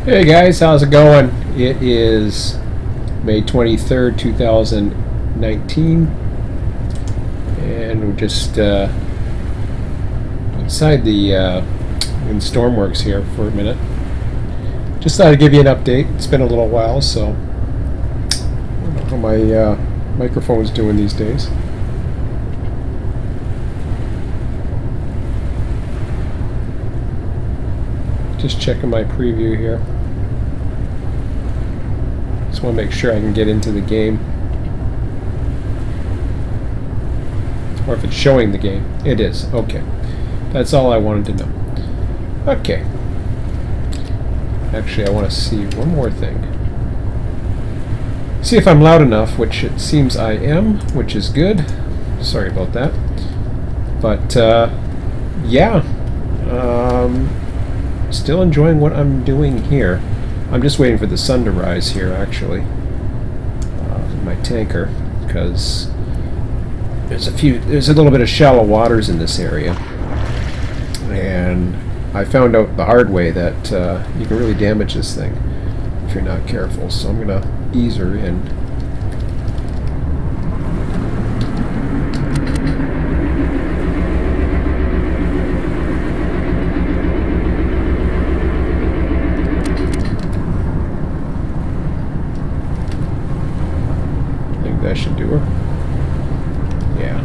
Hey guys, how's it going? It is May 23rd, 2019, and we're just inside the in Stormworks here for a minute. Just thought I'd give you an update. It's been a little while, so I don't know how my microphone's doing these days. Just checking my preview here. Just want to make sure I can get into the game. Or if it's showing the game. It is. Okay. That's all I wanted to know. Okay. Actually, I want to see one more thing. See if I'm loud enough, which it seems I am, which is good. Sorry about that. But, yeah. Still enjoying what I'm doing here. I'm just waiting for the sun to rise here, actually, in my tanker, because there's a little bit of shallow waters in this area, and I found out the hard way that you can really damage this thing if you're not careful. So I'm gonna ease her in. That should do her. Yeah.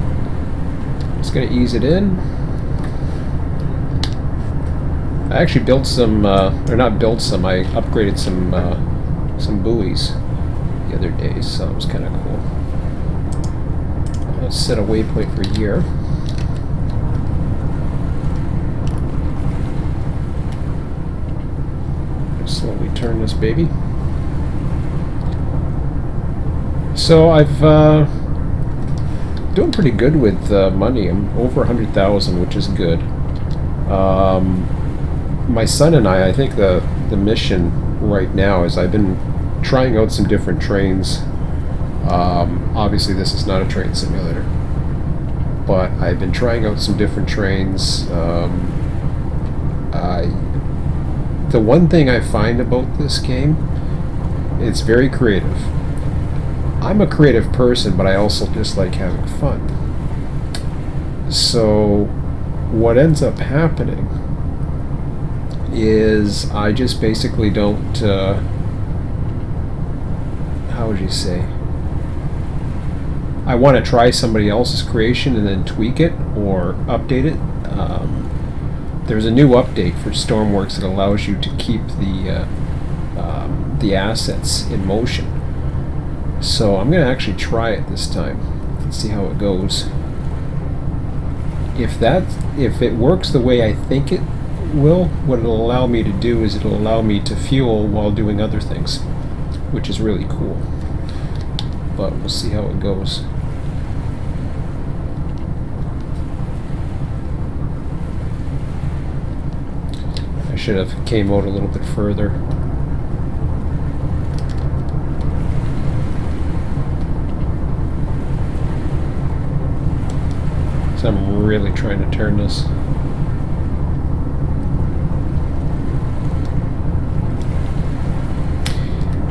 Just gonna ease it in. I actually built some, or not built some, I upgraded some buoys the other day, so it was kind of cool. Let's set a waypoint for here. Slowly turn this baby. So I've doing pretty good with money. I'm over 100,000, which is good. My son and I think the mission right now is I've been trying out some different trains. Obviously, this is not a train simulator, but I've been trying out some different trains. The one thing I find about this game, it's very creative. I'm a creative person, but I also just like having fun. So what ends up happening is I just basically don't, how would you say? I want to try somebody else's creation and then tweak it or update it. There's a new update for Stormworks that allows you to keep the assets in motion. So I'm going to actually try it this time and see how it goes. If it works the way I think it will, what it'll allow me to do is it'll allow me to fuel while doing other things, which is really cool. But we'll see how it goes. I should have came out a little bit further. I'm really trying to turn this.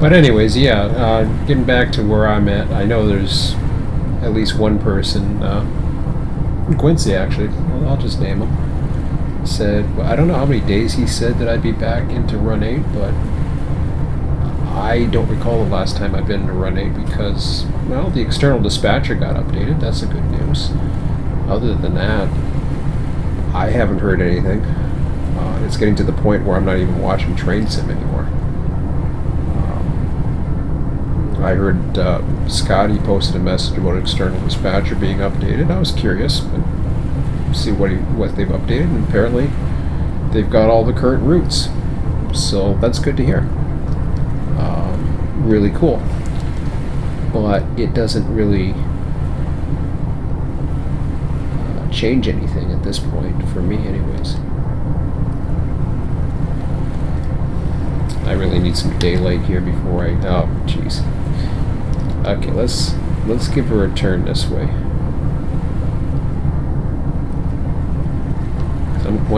But anyways, yeah, getting back to where I'm at, I know there's at least one person, Quincy actually, I'll just name him, said, well, I don't know how many days he said that I'd be back into Run 8, but I don't recall the last time I've been into Run 8 because, well, the external dispatcher got updated. That's the good news. Other than that, I haven't heard anything. It's getting to the point where I'm not even watching Train Sim anymore. I heard Scotty posted a message about external dispatcher being updated. I was curious, but see what they've updated, and apparently they've got all the current routes. So that's good to hear. Really cool. But it doesn't really change anything at this point, for me anyways. I really need some daylight here before I... oh, jeez. Okay, let's give her a turn this way.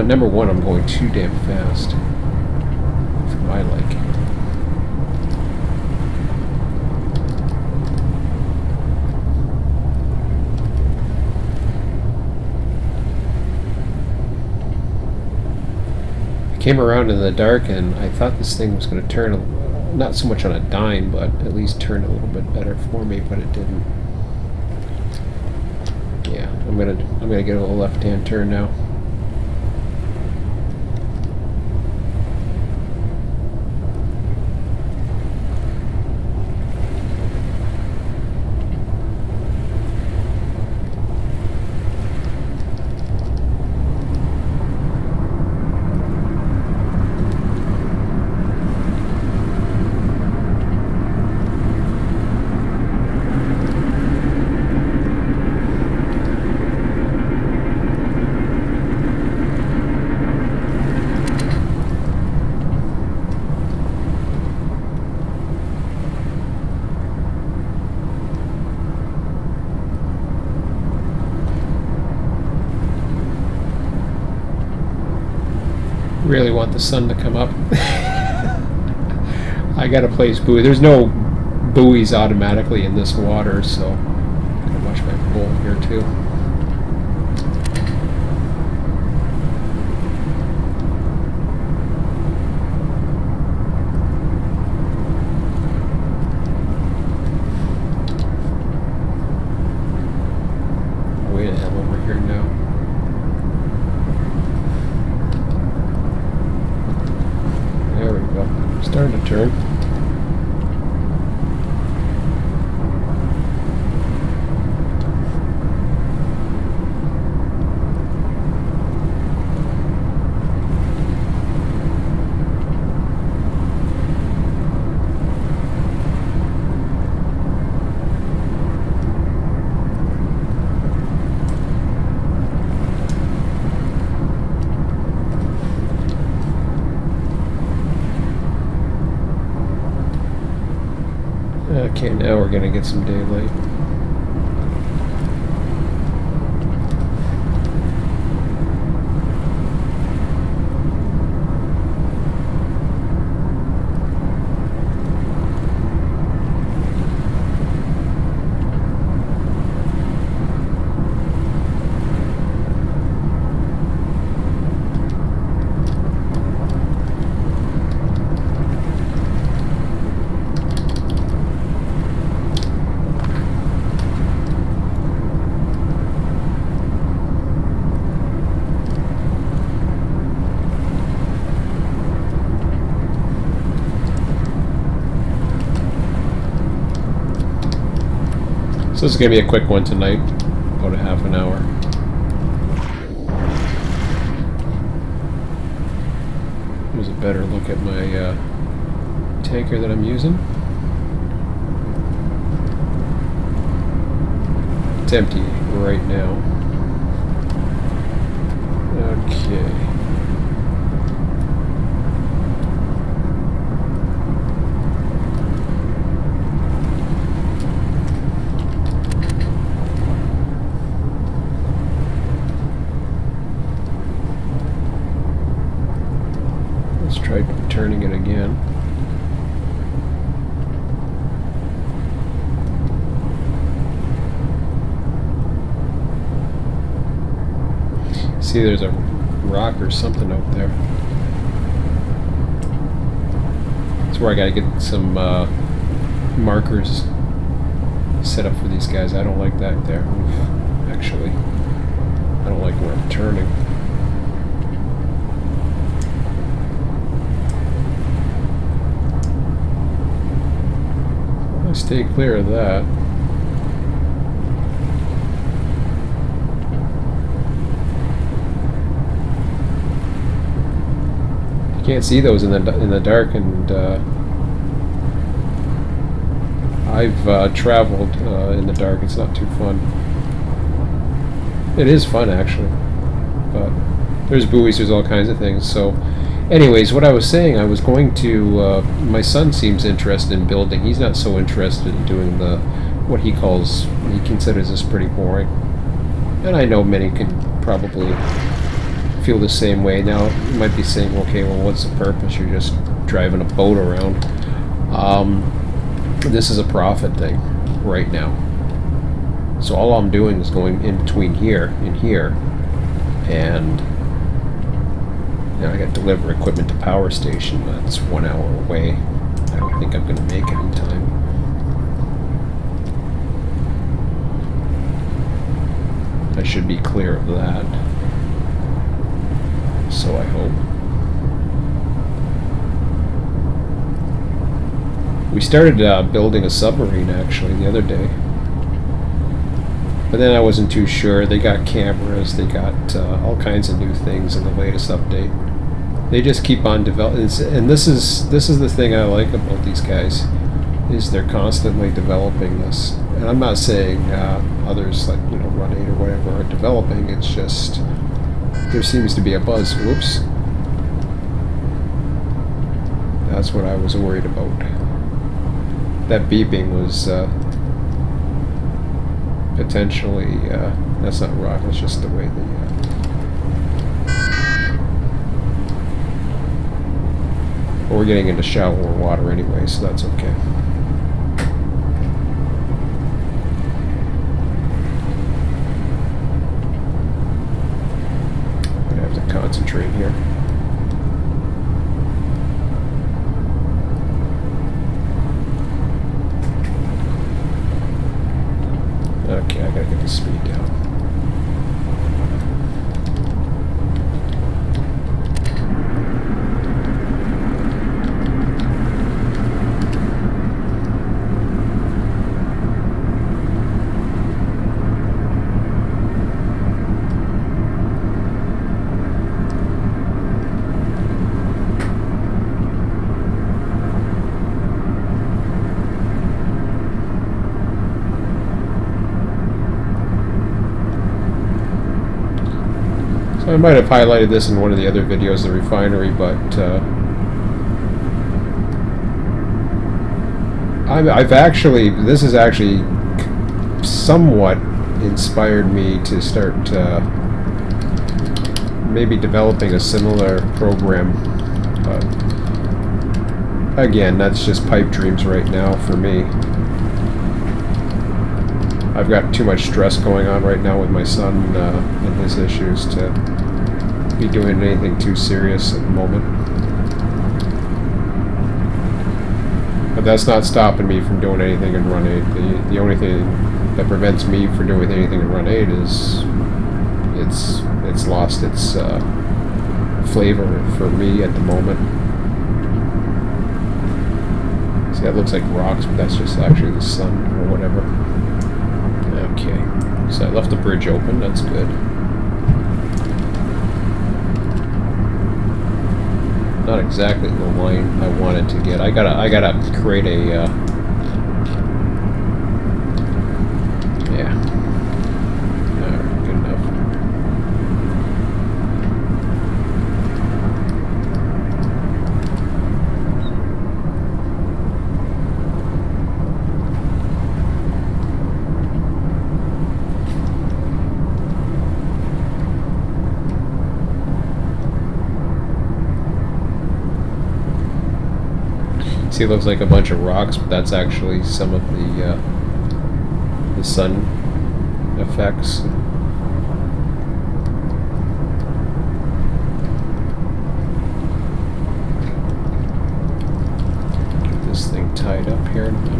Number one, I'm going too damn fast for my liking. came around in the dark, and I thought this thing was going to turn, not so much on a dime, but at least turn a little bit better for me, but it didn't. Yeah, I'm gonna get a left-hand turn now. Really want the sun to come up. I gotta place buoy. There's no buoys automatically in this water, so I'm gonna watch my bowl here too. Way the hell over here now. There we go. Starting to turn. Okay, now we're gonna get some daylight. So this is going to be a quick one tonight, about a half an hour. Here's a better look at my tanker that I'm using. It's empty right now. Okay. Try turning it again. See, there's a rock or something out there. That's where I gotta get some markers set up for these guys. I don't like that there. Actually, I don't like where I'm turning. Stay clear of that. You can't see those in the dark, and I've traveled in the dark. It's not too fun. It is fun actually, but there's buoys. There's all kinds of things. So. Anyways, what I was saying, I was going to, my son seems interested in building. He's not so interested in doing what he considers this pretty boring. And I know many can probably feel the same way. Now, you might be saying, okay, well, what's the purpose? You're just driving a boat around. This is a profit thing right now. So all I'm doing is going in between here and here, and Now I got to deliver equipment to power station. That's 1 hour away. I don't think I'm going to make it in time. I should be clear of that. So I hope. We started building a submarine actually the other day. But then I wasn't too sure. They got cameras, they got all kinds of new things in the latest update. They just keep on developing, and this is the thing I like about these guys, is they're constantly developing this. And I'm not saying others like Run 8 or whatever are developing. It's just there seems to be a buzz. Whoops. That's what I was worried about. That beeping was potentially, that's not rock, that's just the way the... Well, we're getting into shallower water anyway, so that's okay. I'm gonna have to concentrate here. Okay, I gotta get the speed down. I might have highlighted this in one of the other videos, the refinery, but this has actually somewhat inspired me to start maybe developing a similar program. But again, that's just pipe dreams right now for me. I've got too much stress going on right now with my son and his issues to be doing anything too serious at the moment. But that's not stopping me from doing anything in Run 8. The only thing that prevents me from doing anything in Run 8 is it's lost its flavor for me at the moment. See, that looks like rocks, but that's just actually the sun or whatever. Okay, so I left the bridge open, that's good. Not exactly the line I wanted to get. I gotta create a yeah. Alright, good enough. See, it looks like a bunch of rocks, but that's actually some of the sun effects. Get this thing tied up here in a minute.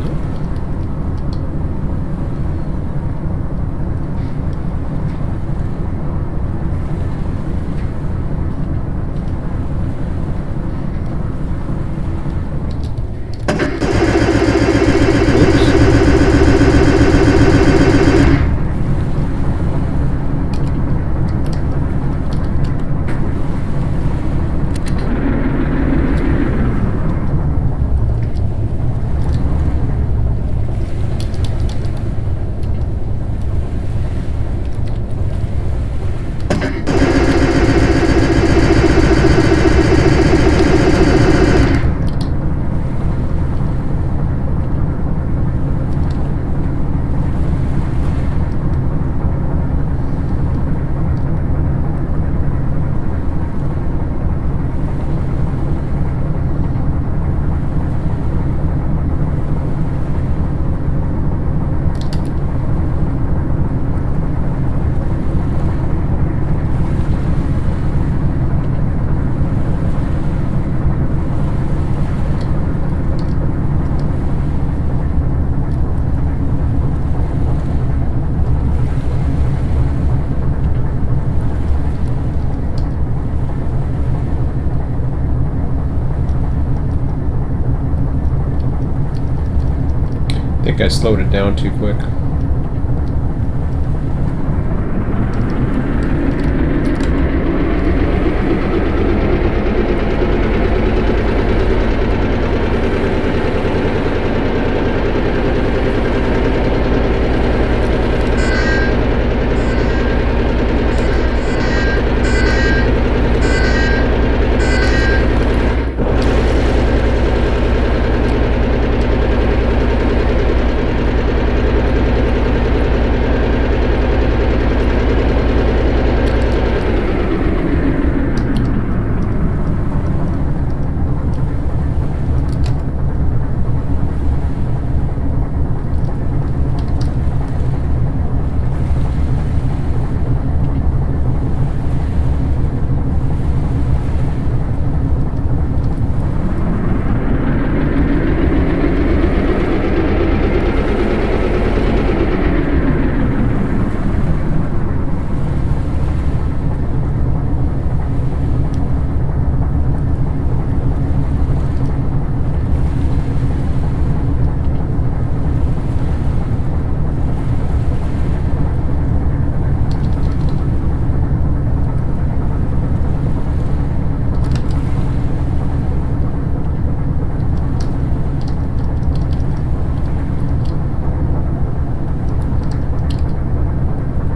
I think I slowed it down too quick.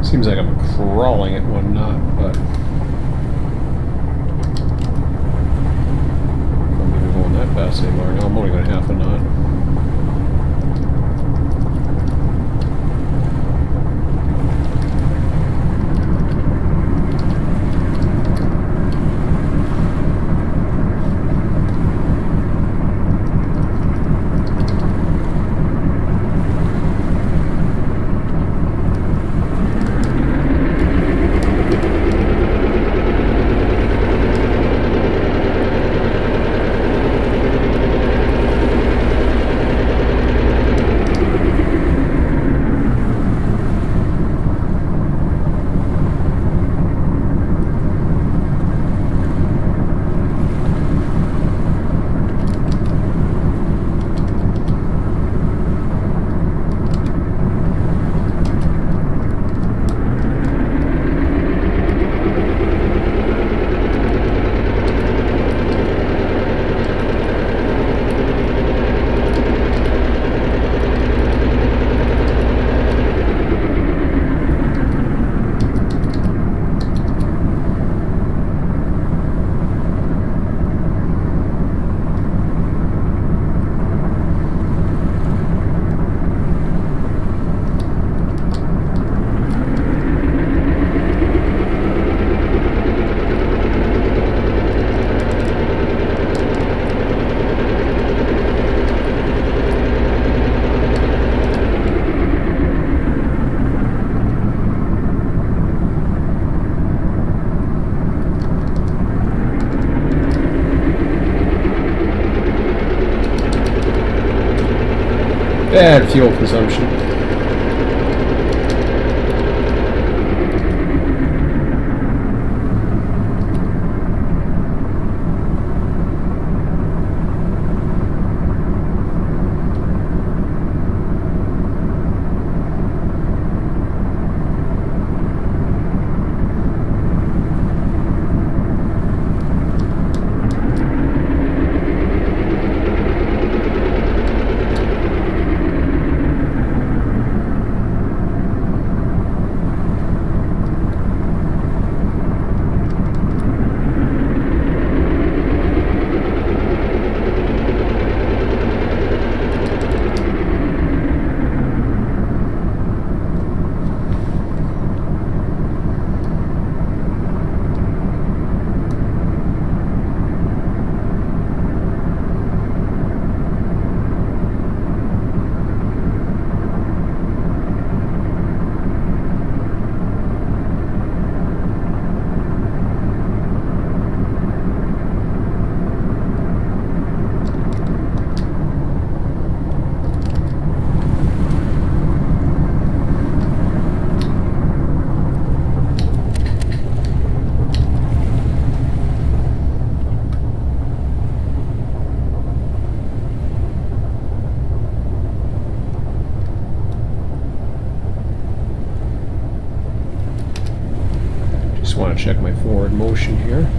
Seems like I'm crawling at 1 knot, but I'm not even going that fast anymore. Now I'm only going 1/2 a knot. Bad fuel consumption. check my forward motion here.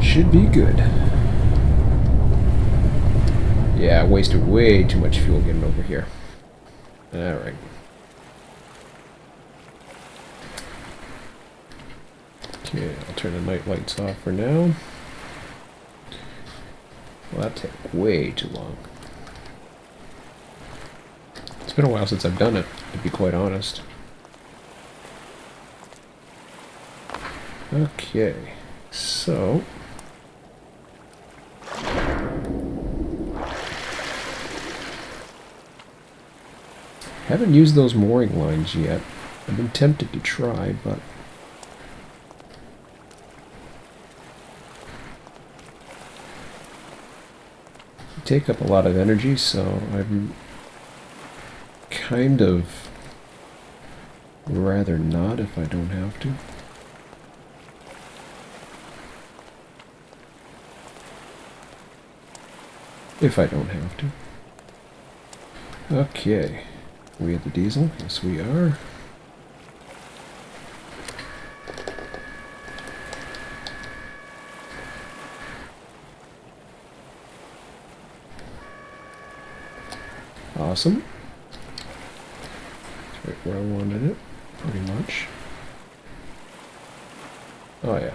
Should be good. Yeah, I wasted way too much fuel getting over here. Alright. Okay, I'll turn the night lights off for now. Well, that took way too long. It's been a while since I've done it, to be quite honest. Okay, so... haven't used those mooring lines yet. I've been tempted to try, but... they take up a lot of energy, so I'm kind of rather not if I don't have to. If I don't have to. Okay. We at the diesel? Yes, we are. Awesome. That's right where I wanted it, pretty much. Oh yeah.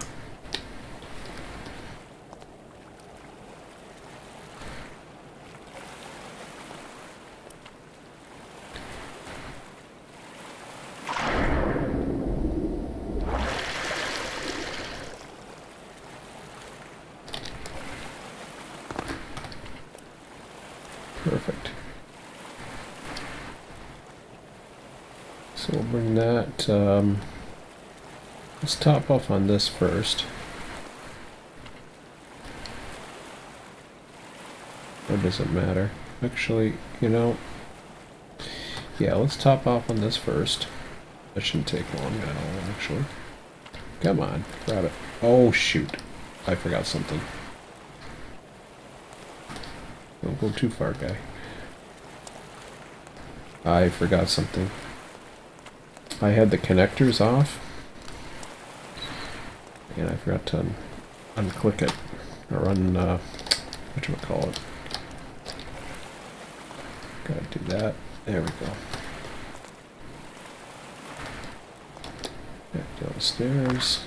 Perfect. So we'll bring that, let's top off on this first. Or does it matter? Actually, you know, yeah, let's top off on this first. That shouldn't take long at all, actually. Come on, grab it. Oh, shoot. I forgot something. Don't go too far, guy. I forgot something. I had the connectors off, and I forgot to unclick it, or whatchamacallit. Gotta do that. There we go. Back downstairs.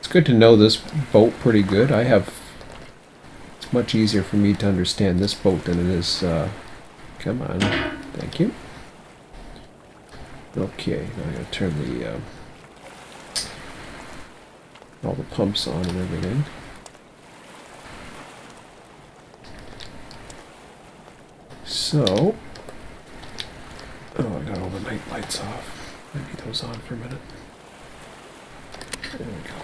It's good to know this boat pretty good. It's much easier for me to understand this boat than it is, come on, thank you. Okay, now I gotta turn the, all the pumps on and everything. So, oh, I got all the night lights off. I need those on for a minute. There we go.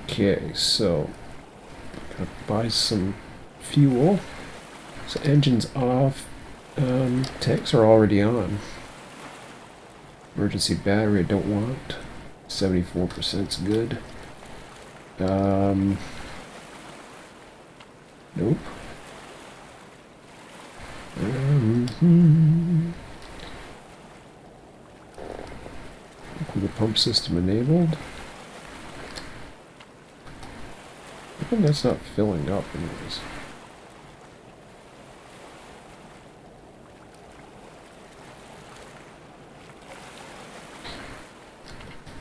Okay, so gotta buy some fuel. So engine's off. Tanks are already on. Emergency battery I don't want. 74% is good. Nope. The pump system enabled. I think that's not filling up anyways.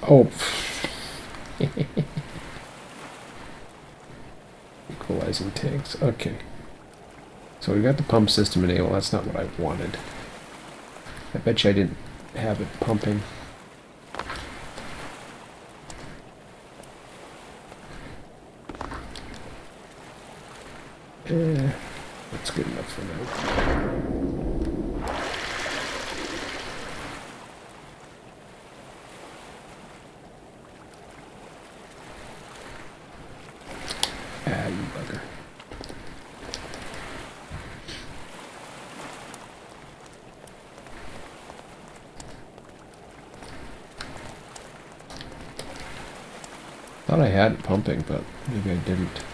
Oh. Equalizing tanks. Okay. So we got the pump system enabled. That's not what I wanted. I bet you I didn't have it pumping. That's good enough for now. Ah, you bugger. Thought I had it pumping, but maybe I didn't.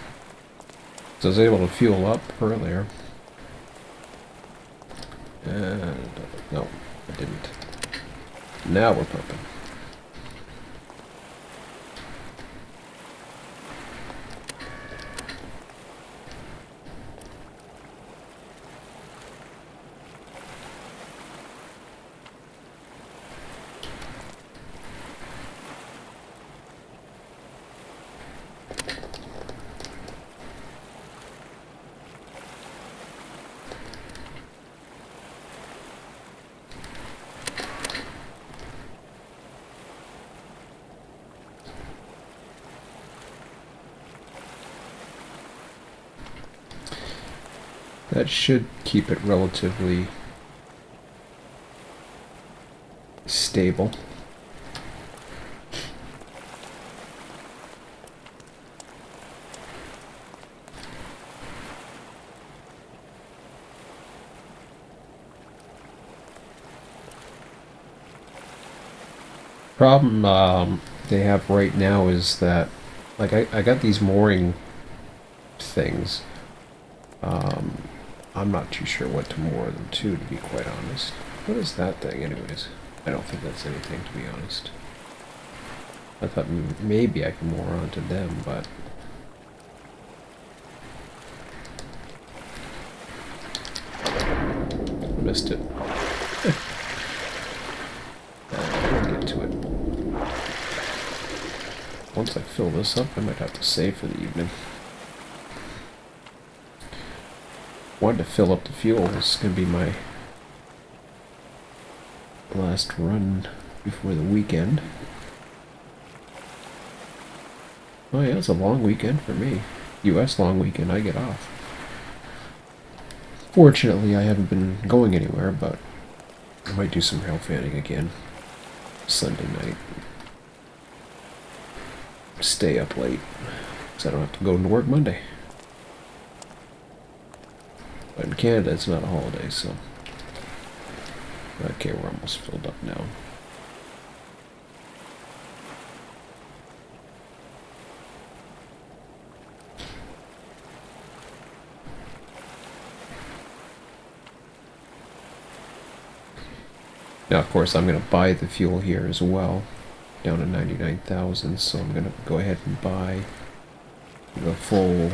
So I was able to fuel up earlier. And no, I didn't. Now we're pumping. That should keep it relatively stable. Problem they have right now is that, like, I got these mooring things. I'm not too sure what to moor them to be quite honest. What is that thing, anyways? I don't think that's anything, to be honest. I thought maybe I could moor onto them, but... missed it. I'll get to it. Once I fill this up, I might have to save for the evening. Wanted to fill up the fuel. This is going to be my last run before the weekend. Oh yeah, it's a long weekend for me. US long weekend, I get off. Fortunately, I haven't been going anywhere, but I might do some rail fanning again Sunday night. Stay up late, so I don't have to go to work Monday. But in Canada, it's not a holiday, so... Okay, we're almost filled up now. Now, of course, I'm going to buy the fuel here as well, down to 99,000, so I'm going to go ahead and buy the full...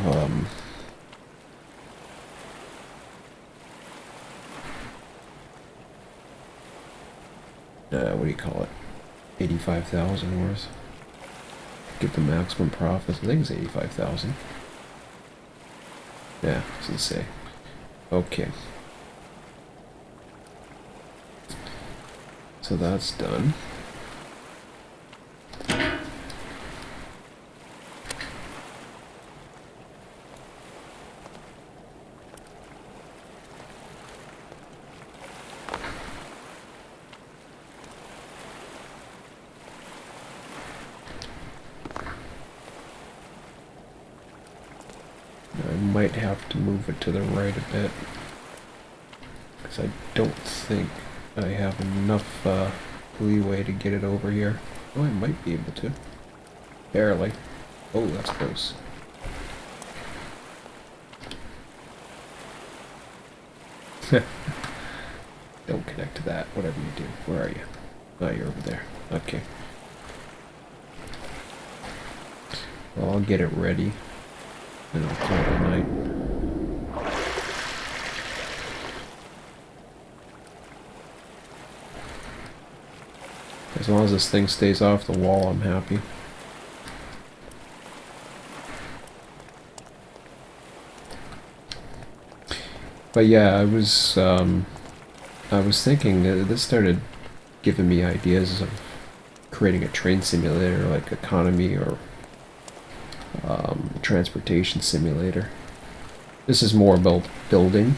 what do you call it? 85,000 worth. Get the maximum profits. I think it's 85,000. Yeah, it's to say. Okay. So that's done. I might have to move it to the right a bit, because I don't think I have enough leeway to get it over here. Oh, I might be able to. Barely. Oh, that's close. Don't connect to that, whatever you do. Where are you? Oh, you're over there. Okay. Well, I'll get it ready, and I'll call it a night. As long as this thing stays off the wall, I'm happy. But yeah, I was thinking that this started giving me ideas of creating a train simulator, like economy or transportation simulator. This is more about building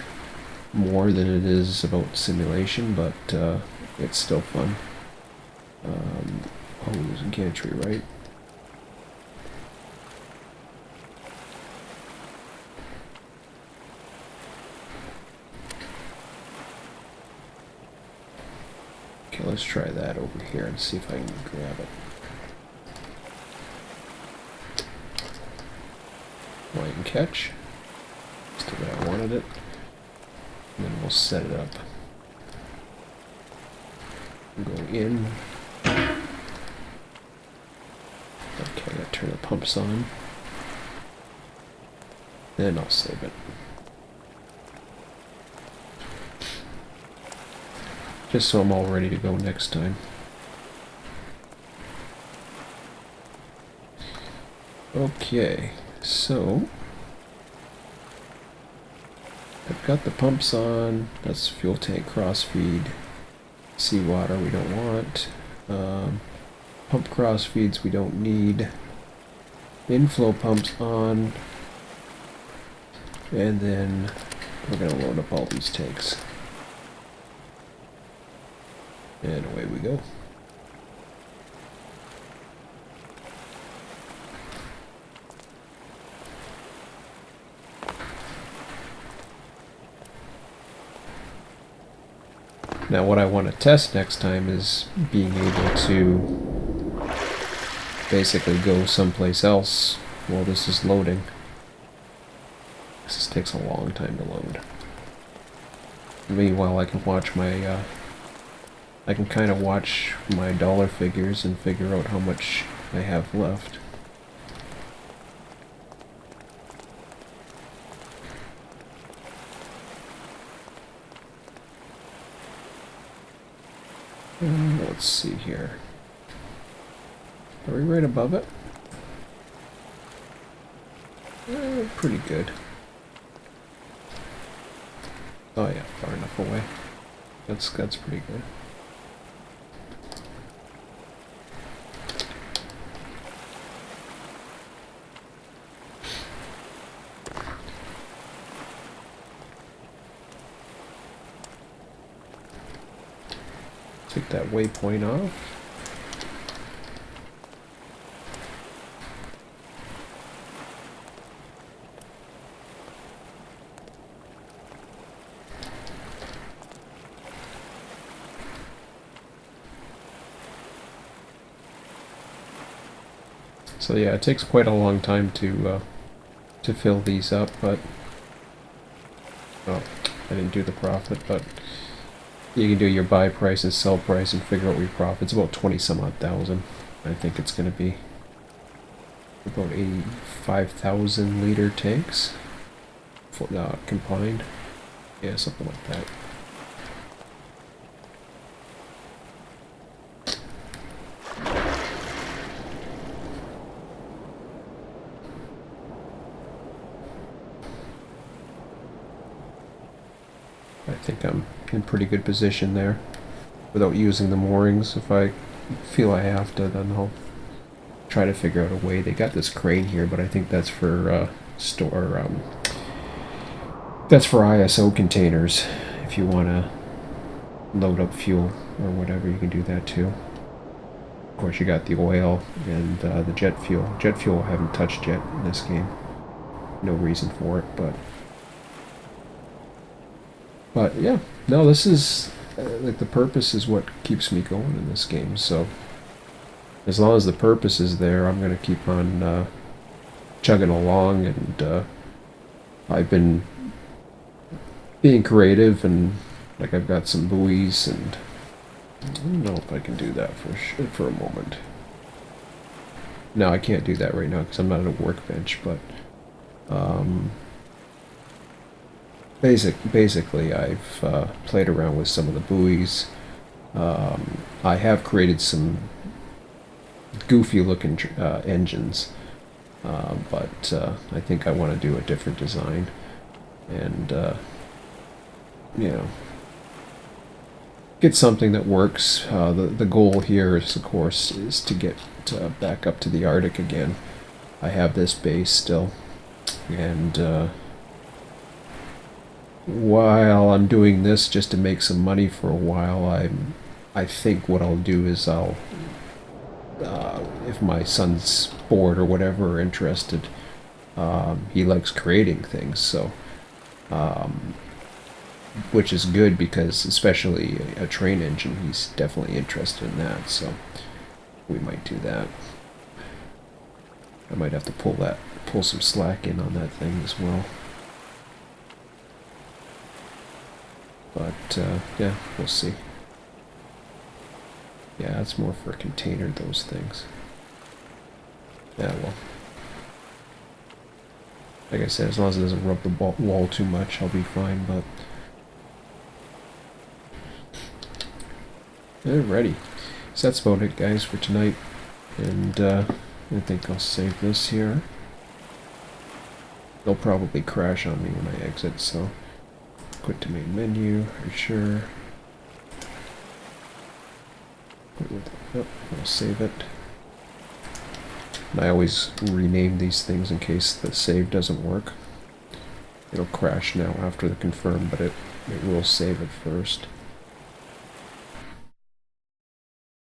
more than it is about simulation, but it's still fun. Oh, there's a gantry, right? Okay, let's try that over here and see if I can grab it. Line and catch. Just the way I wanted it. And then we'll set it up. Go in. Okay, I gotta turn the pumps on. Then I'll save it. Just so I'm all ready to go next time. Okay, so I've got the pumps on. That's fuel tank cross feed. Seawater we don't want. Pump cross feeds we don't need. Inflow pumps on. And then we're going to load up all these tanks. And away we go. Now what I want to test next time is being able to basically go someplace else while this is loading. This takes a long time to load. Meanwhile, I can watch my, I can kind of watch my dollar figures and figure out how much I have left. Let's see here. Are we right above it? Pretty good. Oh yeah, far enough away. That's pretty good. Take that waypoint off. So yeah, it takes quite a long time to fill these up, but oh, I didn't do the profit, but you can do your buy price and sell price and figure out what your profit's about 20 some odd thousand. I think it's going to be about 85,000 liter tanks combined. Yeah, something like that. I think I'm in pretty good position there without using the moorings. If I feel I have to, then I'll try to figure out a way. They got this crane here, but I think that's for that's for ISO containers. If you want to load up fuel or whatever, you can do that too. Of course, you got the oil and the jet fuel. Jet fuel I haven't touched yet in this game. No reason for it, but yeah, no, this is like the purpose is what keeps me going in this game. So as long as the purpose is there, I'm gonna keep on chugging along, and I've been being creative, and like I've got some buoys, and I don't know if I can do that for a moment. No, I can't do that right now because I'm not at a workbench, but basically I've played around with some of the buoys. I have created some goofy looking engines, but I think I want to do a different design, and you know, get something that works. The goal here is, of course, is to get back up to the Arctic again. I have this base still, and while I'm doing this just to make some money for a while, I think what I'll do is if my son's bored or whatever or interested, he likes creating things, so which is good because especially a train engine, he's definitely interested in that. So we might do that. I might have to pull some slack in on that thing as well. But yeah, we'll see. Yeah, it's more for a container, those things. Yeah, well. Like I said, as long as it doesn't rub the wall too much, I'll be fine, but... Alrighty. So that's about it, guys, for tonight. And I think I'll save this here. They'll probably crash on me when I exit, so... Quit to main menu, for sure. Oh, I'll save it. And I always rename these things in case the save doesn't work. It'll crash now after the confirm, but it will save it first.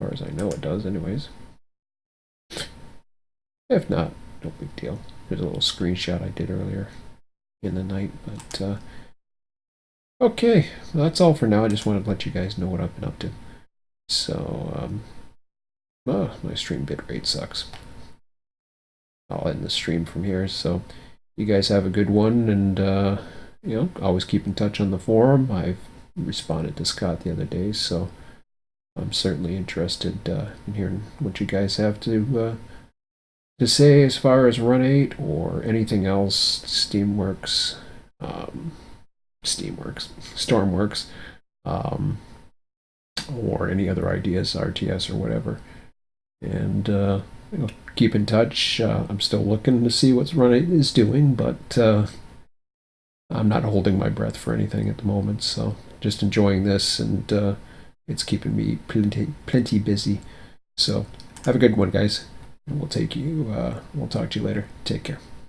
As far as I know it does, anyways. If not, no big deal. There's a little screenshot I did earlier in the night, but okay, well, that's all for now. I just wanted to let you guys know what I've been up to. So, my stream bitrate sucks. I'll end the stream from here, so you guys have a good one, and you know, always keep in touch on the forum. I've responded to Scott the other day, so I'm certainly interested in hearing what you guys have to say as far as Run 8 or anything else, Steamworks, Stormworks, or any other ideas, RTS or whatever. And you know, keep in touch. I'm still looking to see what Run 8 is doing, but I'm not holding my breath for anything at the moment. So just enjoying this, and it's keeping me plenty busy. So have a good one, guys. And we'll talk to you later. Take care.